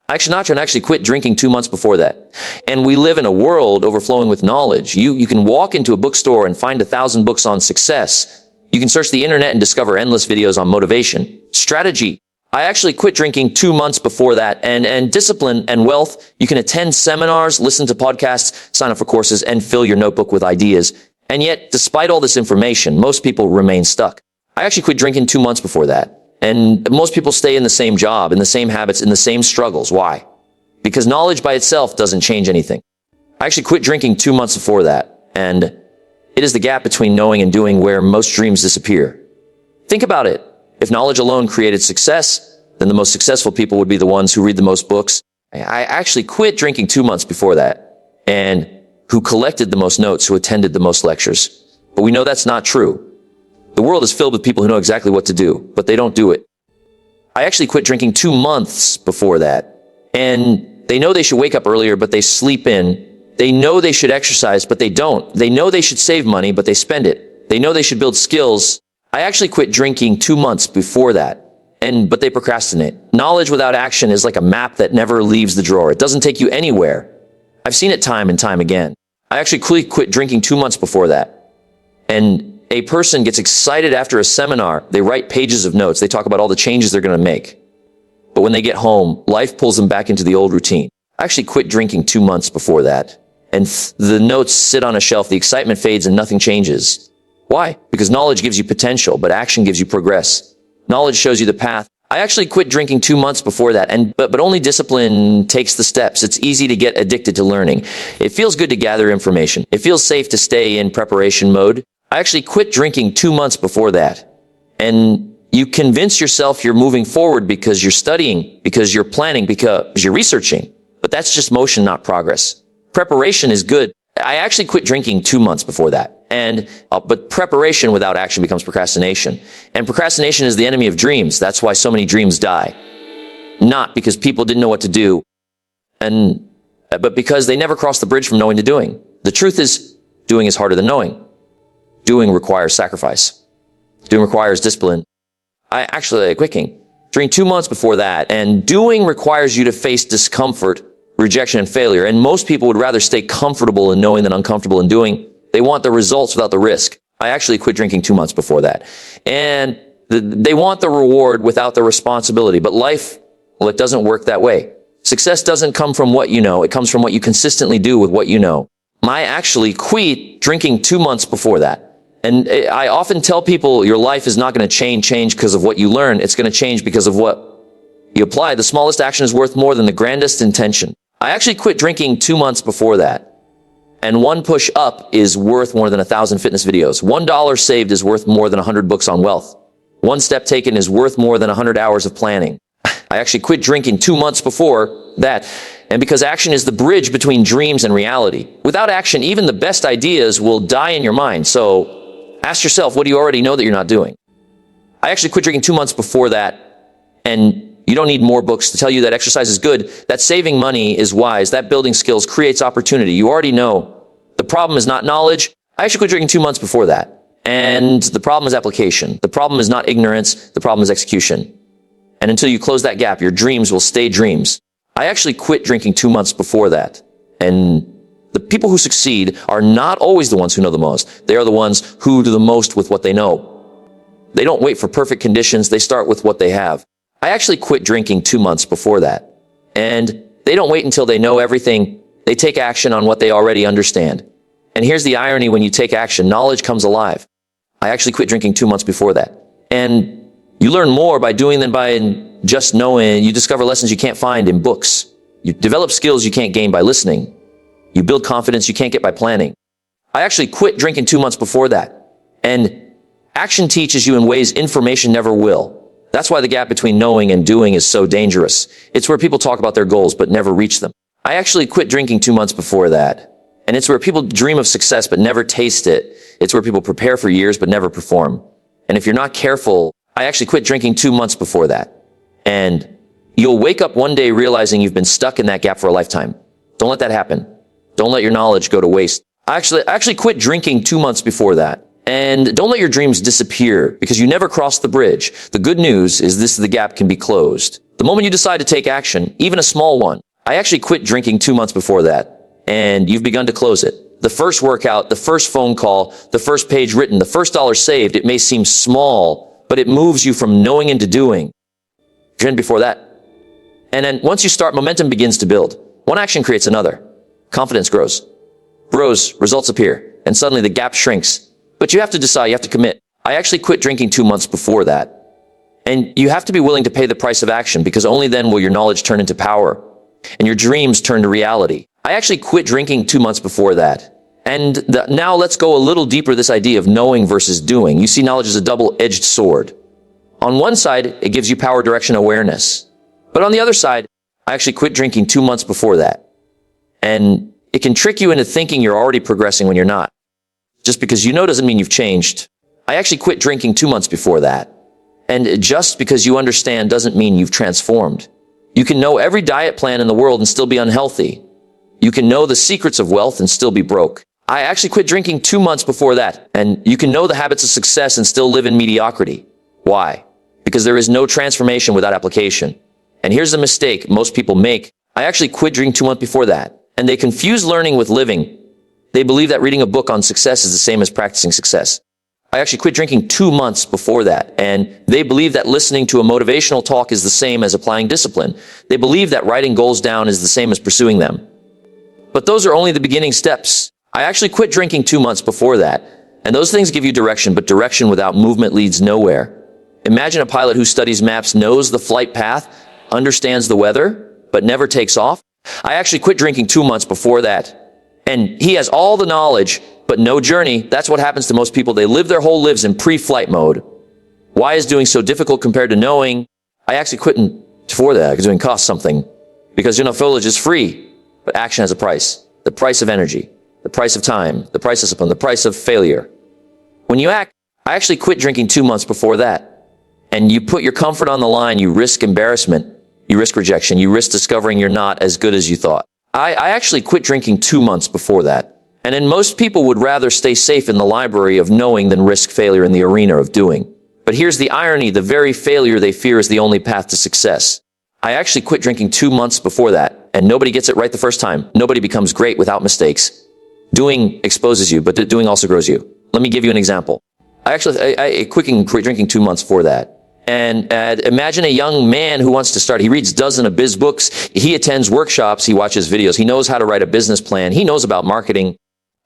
I actually quit drinking 2 months before that. And we live in a world overflowing with knowledge. You can walk into a bookstore and find 1,000 books on success. You can search the internet and discover endless videos on motivation, strategy. I actually quit drinking 2 months before that. And discipline and wealth. You can attend seminars, listen to podcasts, sign up for courses, and fill your notebook with ideas. And yet, despite all this information, most people remain stuck. I actually quit drinking 2 months before that. And most people stay in the same job, in the same habits, in the same struggles. Why? Because knowledge by itself doesn't change anything. I actually quit drinking 2 months before that. And it is the gap between knowing and doing where most dreams disappear. Think about it. If knowledge alone created success, then the most successful people would be the ones who read the most books. I actually quit drinking 2 months before that. And who collected the most notes, who attended the most lectures. But we know that's not true. The world is filled with people who know exactly what to do, but they don't do it. I actually quit drinking 2 months before that. And they know they should wake up earlier, but they sleep in. They know they should exercise, but they don't. They know they should save money, but they spend it. They know they should build skills. I actually quit drinking 2 months before that. But they procrastinate. Knowledge without action is like a map that never leaves the drawer. It doesn't take you anywhere. I've seen it time and time again. I actually quit drinking 2 months before that. And a person gets excited after a seminar. They write pages of notes. They talk about all the changes they're going to make. But when they get home, life pulls them back into the old routine. I actually quit drinking 2 months before that. And the notes sit on a shelf. The excitement fades and nothing changes. Why? Because knowledge gives you potential, but action gives you progress. Knowledge shows you the path. I actually quit drinking 2 months before that, but only discipline takes the steps. It's easy to get addicted to learning. It feels good to gather information. It feels safe to stay in preparation mode. I actually quit drinking 2 months before that. And you convince yourself you're moving forward because you're studying, because you're planning, because you're researching. But that's just motion, not progress. Preparation is good. I actually quit drinking 2 months before that. But preparation without action becomes procrastination. And procrastination is the enemy of dreams. That's why so many dreams die. Not because people didn't know what to do, but because they never crossed the bridge from knowing to doing. The truth is, doing is harder than knowing. Doing requires sacrifice. Doing requires discipline. I actually quitting during 2 months before that. And doing requires you to face discomfort, rejection, and failure. And most people would rather stay comfortable in knowing than uncomfortable in doing. They want the results without the risk. I actually quit drinking 2 months before that. And they want the reward without the responsibility. But life, well, it doesn't work that way. Success doesn't come from what you know. It comes from what you consistently do with what you know. I actually quit drinking 2 months before that. And I often tell people your life is not going to change because of what you learn. It's going to change because of what you apply. The smallest action is worth more than the grandest intention. I actually quit drinking 2 months before that. And one push up is worth more than 1,000 fitness videos. $1 saved is worth more than 100 books on wealth. One step taken is worth more than 100 hours of planning. I actually quit drinking 2 months before that. And because action is the bridge between dreams and reality. Without action, even the best ideas will die in your mind. So ask yourself, what do you already know that you're not doing? I actually quit drinking 2 months before that. And you don't need more books to tell you that exercise is good, that saving money is wise, that building skills creates opportunity. You already know. The problem is not knowledge. I actually quit drinking 2 months before that. And the problem is application. The problem is not ignorance. The problem is execution. And until you close that gap, your dreams will stay dreams. I actually quit drinking 2 months before that. And the people who succeed are not always the ones who know the most. They are the ones who do the most with what they know. They don't wait for perfect conditions. They start with what they have. I actually quit drinking 2 months before that. And they don't wait until they know everything. They take action on what they already understand. And here's the irony: when you take action, knowledge comes alive. I actually quit drinking 2 months before that. And you learn more by doing than by just knowing. You discover lessons you can't find in books. You develop skills you can't gain by listening. You build confidence you can't get by planning. I actually quit drinking 2 months before that. And action teaches you in ways information never will. That's why the gap between knowing and doing is so dangerous. It's where people talk about their goals but never reach them. I actually quit drinking 2 months before that. And it's where people dream of success but never taste it. It's where people prepare for years but never perform. And if you're not careful, I actually quit drinking 2 months before that. And you'll wake up one day realizing you've been stuck in that gap for a lifetime. Don't let that happen. Don't let your knowledge go to waste. I actually quit drinking 2 months before that. And don't let your dreams disappear because you never crossed the bridge. The good news is the gap can be closed. The moment you decide to take action, even a small one. I actually quit drinking 2 months before that, and you've begun to close it. The first workout, the first phone call, the first page written, the first dollar saved, it may seem small, but it moves you from knowing into doing. Trend before that. And then once you start, momentum begins to build. One action creates another. Confidence grows, results appear, and suddenly the gap shrinks. But you have to decide, you have to commit. I actually quit drinking 2 months before that. And you have to be willing to pay the price of action because only then will your knowledge turn into power and your dreams turn to reality. I actually quit drinking 2 months before that. And now let's go a little deeper, this idea of knowing versus doing. You see, knowledge is a double-edged sword. On one side, it gives you power, direction, awareness. But on the other side, I actually quit drinking 2 months before that. And it can trick you into thinking you're already progressing when you're not. Just because you know doesn't mean you've changed. I actually quit drinking 2 months before that. And just because you understand doesn't mean you've transformed. You can know every diet plan in the world and still be unhealthy. You can know the secrets of wealth and still be broke. I actually quit drinking 2 months before that. And you can know the habits of success and still live in mediocrity. Why? Because there is no transformation without application. And here's the mistake most people make. I actually quit drinking 2 months before that. And they confuse learning with living. They believe that reading a book on success is the same as practicing success. I actually quit drinking 2 months before that. And they believe that listening to a motivational talk is the same as applying discipline. They believe that writing goals down is the same as pursuing them. But those are only the beginning steps. I actually quit drinking 2 months before that. And those things give you direction, but direction without movement leads nowhere. Imagine a pilot who studies maps, knows the flight path, understands the weather, but never takes off. I actually quit drinking 2 months before that. And he has all the knowledge, but no journey. That's what happens to most people. They live their whole lives in pre-flight mode. Why is doing so difficult compared to knowing? I actually quit before that because doing costs something. Because, knowledge is free, but action has a price. The price of energy, the price of time, the price of discipline, the price of failure. When you act, I actually quit drinking 2 months before that. And you put your comfort on the line, you risk embarrassment, you risk rejection, you risk discovering you're not as good as you thought. I actually quit drinking 2 months before that. And then most people would rather stay safe in the library of knowing than risk failure in the arena of doing. But here's the irony, the very failure they fear is the only path to success. I actually quit drinking 2 months before that, and nobody gets it right the first time. Nobody becomes great without mistakes. Doing exposes you, but doing also grows you. Let me give you an example. I quit drinking 2 months before that. And imagine a young man who wants to start. He reads dozens of biz books. He attends workshops. He watches videos. He knows how to write a business plan. He knows about marketing.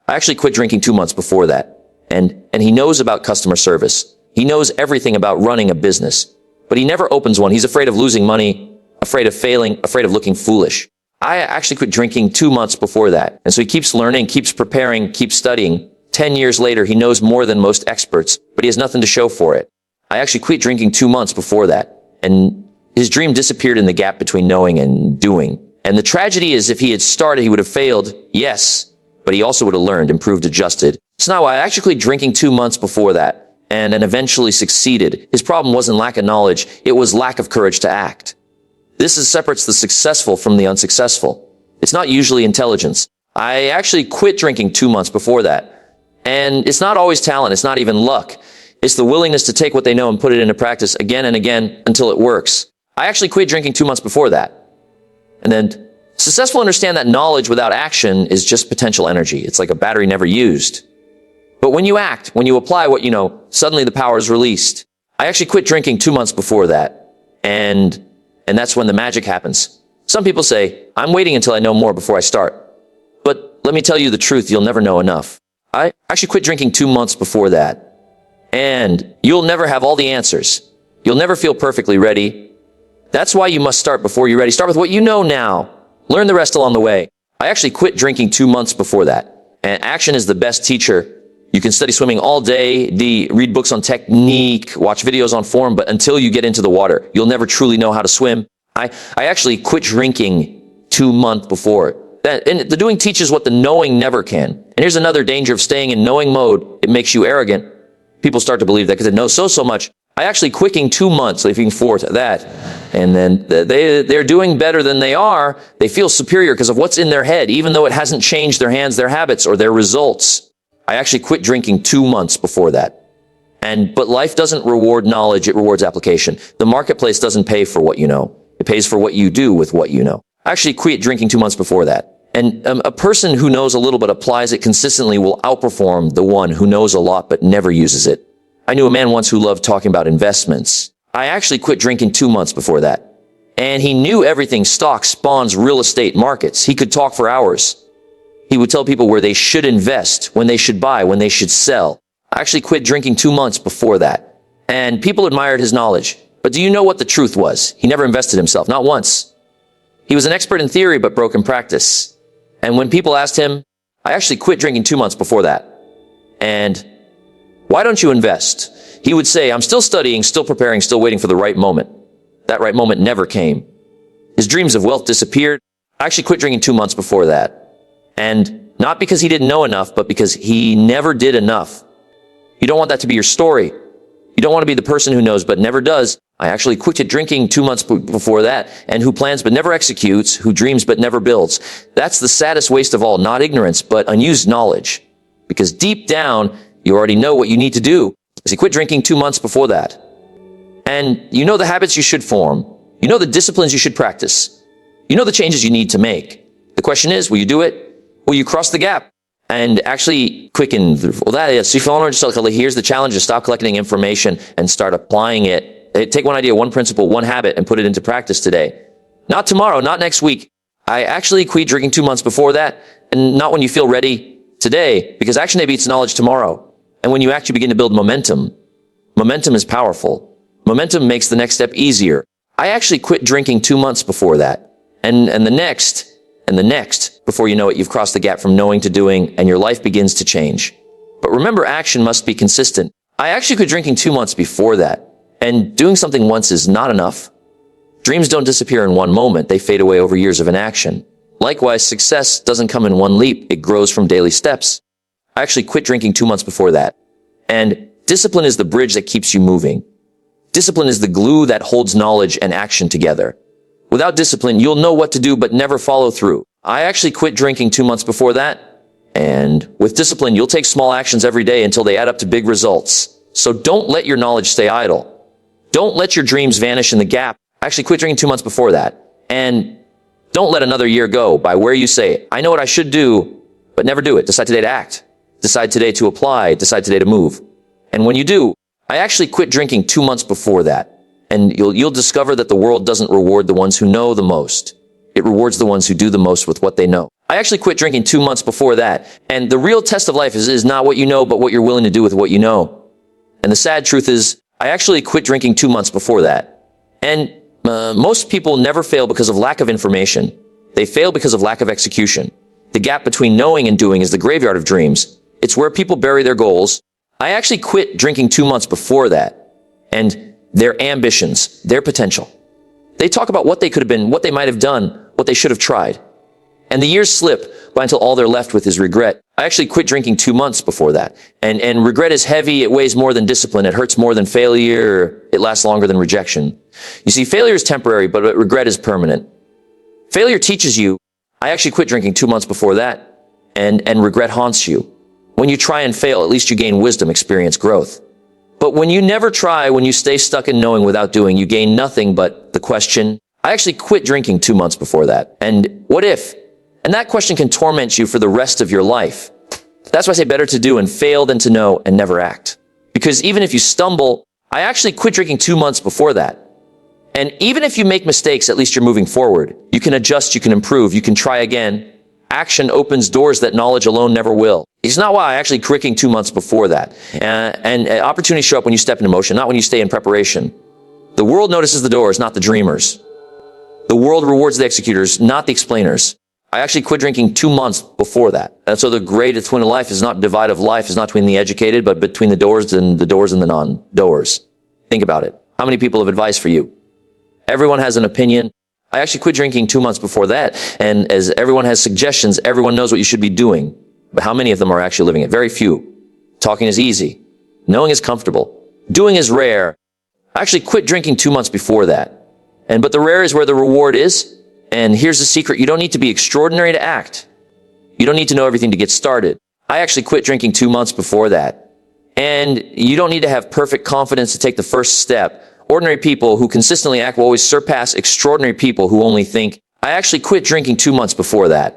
I actually quit drinking 2 months before that. And he knows about customer service. He knows everything about running a business. But he never opens one. He's afraid of losing money, afraid of failing, afraid of looking foolish. I actually quit drinking 2 months before that. And so he keeps learning, keeps preparing, keeps studying. 10 years later, he knows more than most experts, but he has nothing to show for it. I actually quit drinking 2 months before that. And his dream disappeared in the gap between knowing and doing. And the tragedy is if he had started, he would have failed. Yes, but he also would have learned, improved, adjusted. So now I actually quit drinking 2 months before that and then eventually succeeded. His problem wasn't lack of knowledge. It was lack of courage to act. This separates the successful from the unsuccessful. It's not usually intelligence. I actually quit drinking 2 months before that. And it's not always talent. It's not even luck. It's the willingness to take what they know and put it into practice again and again until it works. I actually quit drinking 2 months before that. And then successful understand that knowledge without action is just potential energy. It's like a battery never used. But when you act, when you apply what you know, suddenly the power is released. I actually quit drinking 2 months before that. And that's when the magic happens. Some people say, I'm waiting until I know more before I start. But let me tell you the truth, you'll never know enough. I actually quit drinking 2 months before that. And you'll never have all the answers. You'll never feel perfectly ready. That's why you must start before you're ready. Start with what you know now. Learn the rest along the way. I actually quit drinking 2 months before that. And action is the best teacher. You can study swimming all day, read books on technique, watch videos on form, but until you get into the water, you'll never truly know how to swim. I actually quit drinking 2 months before. And the doing teaches what the knowing never can. And here's another danger of staying in knowing mode. It makes you arrogant. People start to believe that because they know so much. I actually quitting 2 months, looking forward to that. And then they're doing better than they are. They feel superior because of what's in their head, even though it hasn't changed their hands, their habits, or their results. I actually quit drinking 2 months before that. But life doesn't reward knowledge, it rewards application. The marketplace doesn't pay for what you know. It pays for what you do with what you know. I actually quit drinking 2 months before that. And a person who knows a little but applies it consistently will outperform the one who knows a lot but never uses it. I knew a man once who loved talking about investments. I actually quit drinking 2 months before that. And he knew everything: stocks, bonds, real estate, markets. He could talk for hours. He would tell people where they should invest, when they should buy, when they should sell. I actually quit drinking 2 months before that. And people admired his knowledge. But do you know what the truth was? He never invested himself, not once. He was an expert in theory, but broke in practice. And when people asked him, I actually quit drinking 2 months before that. And why don't you invest? He would say, I'm still studying, still preparing, still waiting for the right moment. That right moment never came. His dreams of wealth disappeared. I actually quit drinking 2 months before that. And not because he didn't know enough, but because he never did enough. You don't want that to be your story. You don't want to be the person who knows but never does. I actually quit drinking 2 months before that, and who plans but never executes, who dreams but never builds. That's the saddest waste of all, not ignorance, but unused knowledge. Because deep down, you already know what you need to do. So you quit drinking 2 months before that. And you know the habits you should form. You know the disciplines you should practice. You know the changes you need to make. The question is, will you do it? Will you cross the gap and actually quicken? Well, that is, so here's the challenge: to stop collecting information and start applying it. Take one idea, one principle, one habit, and put it into practice today. Not tomorrow, not next week. I actually quit drinking 2 months before that, and not when you feel ready today, because action day beats knowledge tomorrow. And when you actually begin to build momentum, momentum is powerful. Momentum makes the next step easier. I actually quit drinking 2 months before that. And the next, before you know it, you've crossed the gap from knowing to doing, and your life begins to change. But remember, action must be consistent. I actually quit drinking 2 months before that. And doing something once is not enough. Dreams don't disappear in one moment. They fade away over years of inaction. Likewise, success doesn't come in one leap. It grows from daily steps. I actually quit drinking 2 months before that. And discipline is the bridge that keeps you moving. Discipline is the glue that holds knowledge and action together. Without discipline, you'll know what to do but never follow through. I actually quit drinking 2 months before that. And with discipline, you'll take small actions every day until they add up to big results. So don't let your knowledge stay idle. Don't let your dreams vanish in the gap. I actually quit drinking 2 months before that. And don't let another year go by where you say, I know what I should do, but never do it. Decide today to act. Decide today to apply. Decide today to move. And when you do, I actually quit drinking 2 months before that. And you'll discover that the world doesn't reward the ones who know the most. It rewards the ones who do the most with what they know. I actually quit drinking 2 months before that. And the real test of life is not what you know, but what you're willing to do with what you know. And the sad truth is, I actually quit drinking 2 months before that. And most people never fail because of lack of information. They fail because of lack of execution. The gap between knowing and doing is the graveyard of dreams. It's where people bury their goals. I actually quit drinking 2 months before that. And their ambitions, their potential. They talk about what they could have been, what they might have done, what they should have tried. And the years slip by until all they're left with is regret. I actually quit drinking 2 months before that. And regret is heavy. It weighs more than discipline. It hurts more than failure. It lasts longer than rejection. You see, failure is temporary, but regret is permanent. Failure teaches you. I actually quit drinking 2 months before that. And regret haunts you. When you try and fail, at least you gain wisdom, experience, growth. But when you never try, when you stay stuck in knowing without doing, you gain nothing but the question. I actually quit drinking 2 months before that. And what if? And that question can torment you for the rest of your life. That's why I say better to do and fail than to know and never act. Because even if you stumble, I actually quit drinking 2 months before that. And even if you make mistakes, at least you're moving forward. You can adjust, you can improve, you can try again. Action opens doors that knowledge alone never will. It's not why I actually quit drinking 2 months before that. And opportunities show up when you step into motion, not when you stay in preparation. The world notices the doers, not the dreamers. The world rewards the executors, not the explainers. I actually quit drinking 2 months before that. And so the greatest twin of life is not divide of life, is not between the educated, but between the doers and the non-doers. Think about it. How many people have advice for you? Everyone has an opinion. I actually quit drinking 2 months before that. And as everyone has suggestions, everyone knows what you should be doing. But how many of them are actually living it? Very few. Talking is easy. Knowing is comfortable. Doing is rare. I actually quit drinking 2 months before that. But the rare is where the reward is. And here's the secret. You don't need to be extraordinary to act. You don't need to know everything to get started. I actually quit drinking 2 months before that. And you don't need to have perfect confidence to take the first step. Ordinary people who consistently act will always surpass extraordinary people who only think. I actually quit drinking 2 months before that.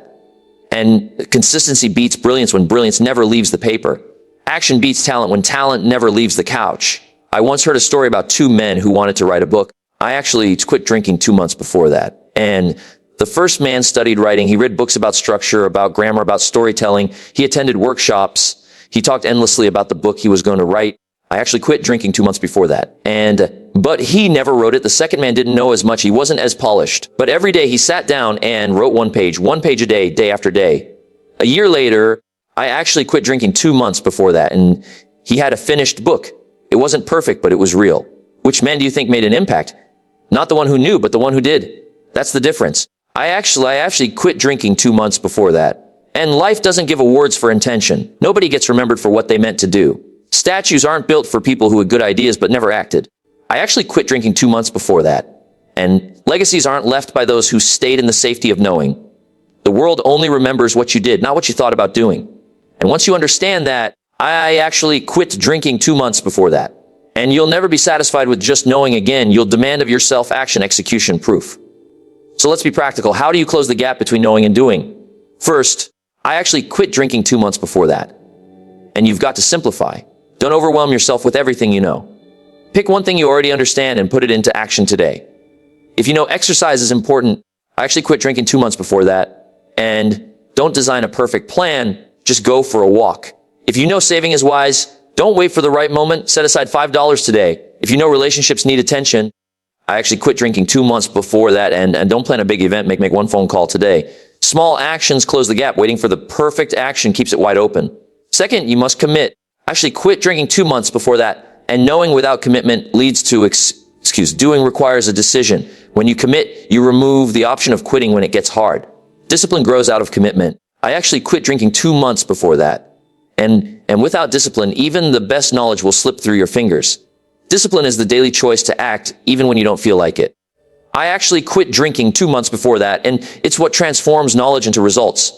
And consistency beats brilliance when brilliance never leaves the paper. Action beats talent when talent never leaves the couch. I once heard a story about two men who wanted to write a book. I actually quit drinking 2 months before that. And the first man studied writing. He read books about structure, about grammar, about storytelling. He attended workshops. He talked endlessly about the book he was going to write. I actually quit drinking 2 months before that. But he never wrote it. The second man didn't know as much. He wasn't as polished. But every day he sat down and wrote one page a day, day after day. A year later, I actually quit drinking 2 months before that. And he had a finished book. It wasn't perfect, but it was real. Which man do you think made an impact? Not the one who knew, but the one who did. That's the difference. I actually quit drinking 2 months before that. And life doesn't give awards for intention. Nobody gets remembered for what they meant to do. Statues aren't built for people who had good ideas but never acted. I actually quit drinking 2 months before that. And legacies aren't left by those who stayed in the safety of knowing. The world only remembers what you did, not what you thought about doing. And once you understand that, I actually quit drinking 2 months before that. And you'll never be satisfied with just knowing again. You'll demand of yourself action, execution, proof. So let's be practical. How do you close the gap between knowing and doing? First, I actually quit drinking 2 months before that. And you've got to simplify. Don't overwhelm yourself with everything you know. Pick one thing you already understand and put it into action today. If you know exercise is important, I actually quit drinking 2 months before that. And don't design a perfect plan, just go for a walk. If you know saving is wise, don't wait for the right moment, set aside $5 today. If you know relationships need attention, I actually quit drinking 2 months before that, and don't plan a big event, make one phone call today. Small actions close the gap. Waiting for the perfect action keeps it wide open. Second, you must commit. I actually quit drinking 2 months before that, and knowing without commitment leads to doing requires a decision. When you commit, you remove the option of quitting when it gets hard. Discipline grows out of commitment. I actually quit drinking 2 months before that. And without discipline, even the best knowledge will slip through your fingers. Discipline is the daily choice to act even when you don't feel like it. I actually quit drinking 2 months before that, and it's what transforms knowledge into results.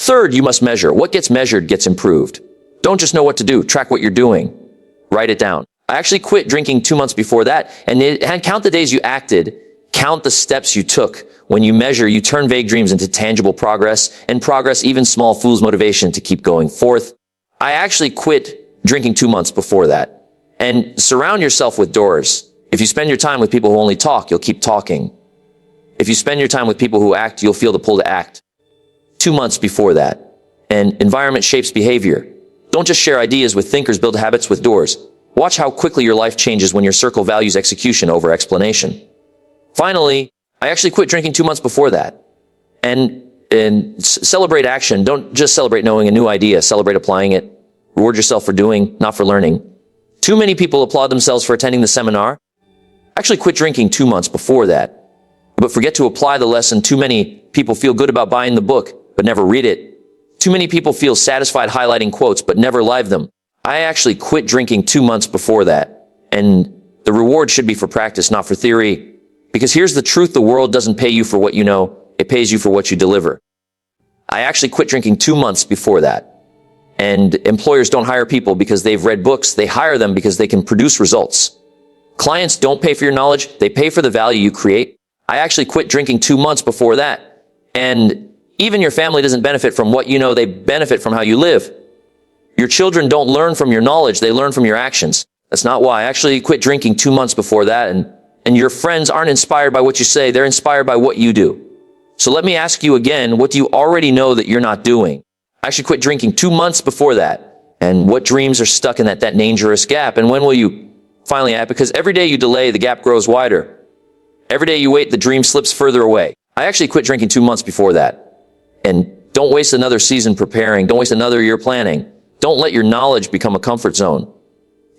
Third, you must measure. What gets measured gets improved. Don't just know what to do. Track what you're doing. Write it down. I actually quit drinking 2 months before that, and count the days you acted. Count the steps you took. When you measure, you turn vague dreams into tangible progress, and progress even small fuels motivation to keep going. Fourth, I actually quit drinking 2 months before that. And surround yourself with doers. If you spend your time with people who only talk, you'll keep talking. If you spend your time with people who act, you'll feel the pull to act. 2 months before that. And environment shapes behavior. Don't just share ideas with thinkers, build habits with doers. Watch how quickly your life changes when your circle values execution over explanation. Finally, I actually quit drinking 2 months before that. And celebrate action. Don't just celebrate knowing a new idea. Celebrate applying it. Reward yourself for doing, not for learning. Too many people applaud themselves for attending the seminar. I actually quit drinking 2 months before that, but forget to apply the lesson. Too many people feel good about buying the book, but never read it. Too many people feel satisfied highlighting quotes, but never live them. I actually quit drinking 2 months before that, and the reward should be for practice, not for theory. Because here's the truth, the world doesn't pay you for what you know, it pays you for what you deliver. I actually quit drinking 2 months before that. And employers don't hire people because they've read books. They hire them because they can produce results. Clients don't pay for your knowledge. They pay for the value you create. I actually quit drinking 2 months before that. And even your family doesn't benefit from what you know. They benefit from how you live. Your children don't learn from your knowledge. They learn from your actions. That's not why. I actually quit drinking 2 months before that. And your friends aren't inspired by what you say. They're inspired by what you do. So let me ask you again, what do you already know that you're not doing? I actually quit drinking 2 months before that. And what dreams are stuck in that dangerous gap? And when will you finally act? Because every day you delay, the gap grows wider. Every day you wait, the dream slips further away. I actually quit drinking 2 months before that. And don't waste another season preparing. Don't waste another year planning. Don't let your knowledge become a comfort zone.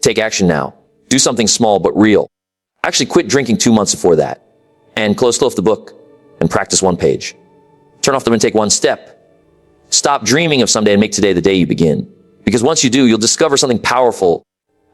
Take action now. Do something small but real. I actually quit drinking 2 months before that. And close the book and practice one page. Turn off them and take one step. Stop dreaming of someday and make today the day you begin. Because once you do, you'll discover something powerful.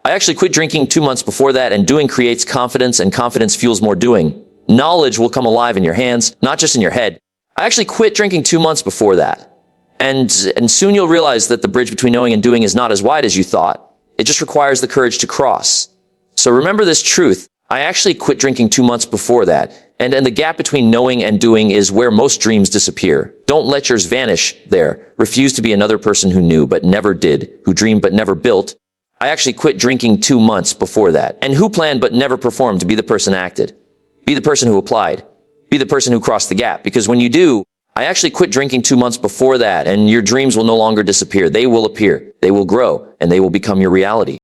I actually quit drinking 2 months before that, and doing creates confidence, and confidence fuels more doing. Knowledge will come alive in your hands, not just in your head. I actually quit drinking 2 months before that. And soon you'll realize that the bridge between knowing and doing is not as wide as you thought. It just requires the courage to cross. So remember this truth. I actually quit drinking 2 months before that. And the gap between knowing and doing is where most dreams disappear. Don't let yours vanish there. Refuse to be another person who knew but never did, who dreamed but never built. I actually quit drinking 2 months before that. And who planned but never performed to be the person acted. Be the person who applied. Be the person who crossed the gap. Because when you do, I actually quit drinking 2 months before that, and your dreams will no longer disappear. They will appear, they will grow, and they will become your reality.